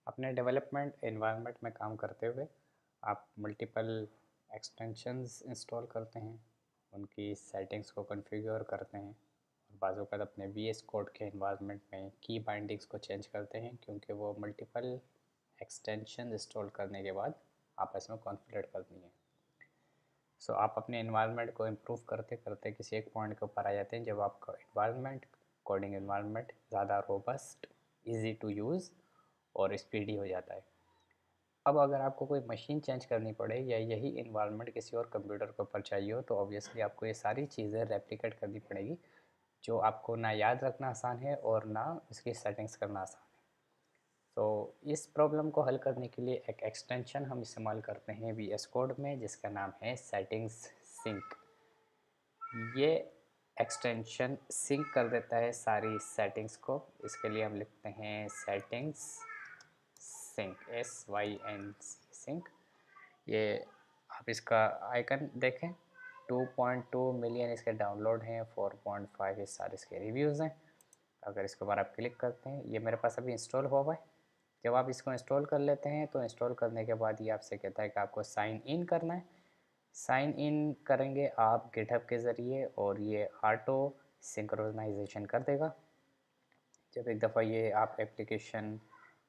अपने development environment में काम करते हुए आप मल्टीपल एक्सटेंशंस इंस्टॉल करते हैं, उनकी सेटिंग्स को कॉन्फ़िगर करते हैं और बाज़ औक़ात अपने वीएस कोड के एनवायरनमेंट में की बाइंडिंग्स को चेंज करते हैं, क्योंकि वो मल्टीपल एक्सटेंशन इंस्टॉल करने के बाद आपस में कॉन्फ्लिक्ट करती हैं। सो आप अपने एनवायरनमेंट को इम्प्रूव करते करते किसी एक पॉइंट के ऊपर आ जाते हैं जब आपका एनवायरनमेंट, कोडिंग एनवायरनमेंट ज़्यादा रोबस्ट, ईजी टू यूज़ और स्पीडी हो जाता है। अब अगर आपको कोई मशीन चेंज करनी पड़े या यही इन्वायरमेंट किसी और कंप्यूटर के ऊपर चाहिए हो, तो ऑब्वियसली आपको ये सारी चीज़ें रेप्लिकेट करनी पड़ेगी, जो आपको ना याद रखना आसान है और ना इसकी सेटिंग्स करना आसान है। तो इस प्रॉब्लम को हल करने के लिए एक एक्सटेंशन हम इस्तेमाल करते हैं वीएस कोड में, जिसका नाम है सेटिंग्स सिंक। ये एक्सटेंशन सिंक कर देता है सारी सेटिंग्स को। इसके लिए हम लिखते हैं सेटिंग्स सिंक, SYNC सिंक। ये आप इसका आइकन देखें, 2.2 मिलियन इसके डाउनलोड हैं, 4.5 इस सारे इसके रिव्यूज़ हैं। अगर इसके ऊपर आप क्लिक करते हैं, ये मेरे पास अभी इंस्टॉल हुआ है। जब आप इसको इंस्टॉल कर लेते हैं तो इंस्टॉल करने के बाद ये आपसे कहता है कि आपको साइन इन करना है। साइन इन करेंगे आप गिटहब के ज़रिए और ये ऑटो सिंक्रोनाइजेशन कर देगा। जब एक दफ़ा ये आप एप्लीकेशन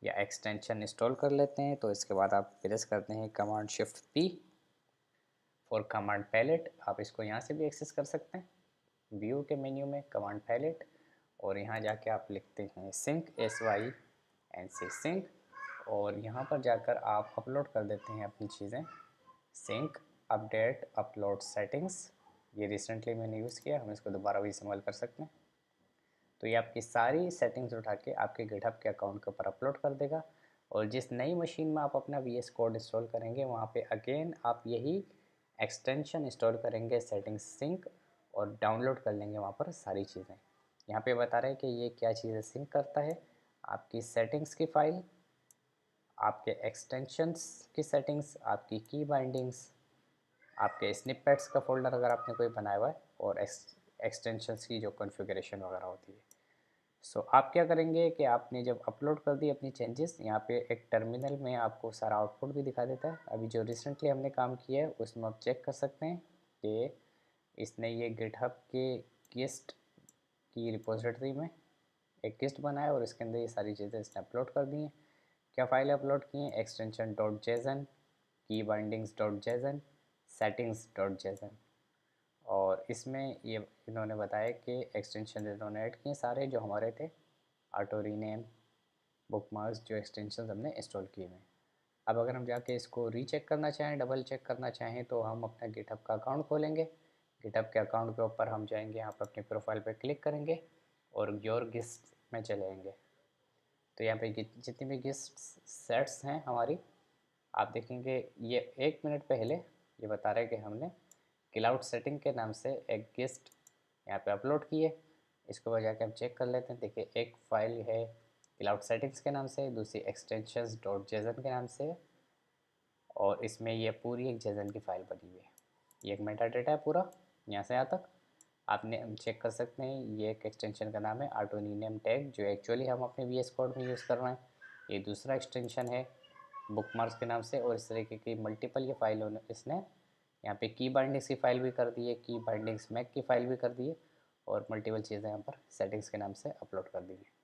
या एक्सटेंशन इंस्टॉल कर लेते हैं तो इसके बाद आप प्रेस करते हैं command shift P for command palette. आप इसको यहाँ से भी एक्सेस कर सकते हैं, व्यू के मेन्यू में कमांड पैलेट, और यहाँ जाके आप लिखते हैं सिंक, SYNC सिंक, और यहाँ पर जाकर आप अपलोड कर देते हैं अपनी चीज़ें। सिंक अपडेट अपलोड सेटिंग्स, ये रिसेंटली मैंने यूज़ किया, हम इसको दोबारा भी इस्तेमाल कर सकते हैं। तो ये आपकी सारी सेटिंग्स उठा के आपके गिटहब के अकाउंट के ऊपर अपलोड कर देगा, और जिस नई मशीन में आप अपना वीएस कोड इंस्टॉल करेंगे वहाँ पे अगेन आप यही एक्सटेंशन इंस्टॉल करेंगे सेटिंग्स सिंक, और डाउनलोड कर लेंगे वहाँ पर सारी चीज़ें। यहाँ पे बता रहे हैं कि ये क्या चीज़ें सिंक करता है, आपकी सेटिंग्स की फ़ाइल, आपके एक्सटेंशंस की सेटिंग्स, आपकी की बाइंडिंग्स, आपके स्निपेट्स का फ़ोल्डर अगर आपने कोई बनाया हुआ है, और एक्सटेंशंस की जो कॉन्फ़िगरेशन वगैरह होती है। सो आप क्या करेंगे कि आपने जब अपलोड कर दी अपनी चेंजेस, यहाँ पे एक टर्मिनल में आपको सारा आउटपुट भी दिखा देता है। अभी जो रिसेंटली हमने काम किया है उसमें आप चेक कर सकते हैं कि इसने ये गिटहब के गिस्ट की रिपोजिटरी में एक गिस्ट बनाया और इसके अंदर ये सारी चीज़ें इसने अपलोड कर दी हैं। क्या फ़ाइल अपलोड की हैं? एक्सटेंशन डॉट जेसन, की bindings dot JSON, settings dot JSON, और इसमें ये इन्होंने बताया कि एक्सटेंशन इन्होंने ऐड किए सारे जो हमारे थे, ऑटो रीनेम, बुकमार्क्स, जो एक्सटेंशन हमने इंस्टॉल किए हैं। अब अगर हम जाके इसको रीचेक करना चाहें, डबल चेक करना चाहें, तो हम अपना गिटहब का अकाउंट खोलेंगे। गिटहब के अकाउंट के ऊपर हम जाएंगे, यहाँ पर अपनी प्रोफाइल पे क्लिक करेंगे और योर गिस्ट में चले जाएंगे। तो यहाँ पे जितनी भी गिस्ट सेट्स हैं हमारी, आप देखेंगे ये 1 मिनट पहले ये बता रहे हैं कि हमने क्लाउड सेटिंग के नाम से एक गिस्ट यहाँ पे अपलोड की है। इसको वजह के हम चेक कर लेते हैं। देखिए, एक फ़ाइल है क्लाउड सेटिंग्स के नाम से, दूसरी एक्सटेंशंस डॉट जेसन के नाम से, और इसमें ये पूरी एक जेसन की फ़ाइल बनी हुई है। ये एक मेटा डेटा है पूरा, यहाँ से यहाँ तक आपने चेक कर सकते हैं। ये एक एक्सटेंशन का नाम है ऑटो रीनेम टैग, जो एक्चुअली हम अपने वीएस कोड में यूज़ कर रहे हैं। ये दूसरा एक्सटेंशन है बुकमार्क्स के नाम से, और इस तरीके की मल्टीपल ये फाइल इसने यहाँ पे की बाइंडिंग्स की फ़ाइल भी कर दी है, की बाइंडिंग्स मैक की फ़ाइल भी कर दी है, और मल्टीपल चीज़ें यहाँ पर सेटिंग्स के नाम से अपलोड कर दी है।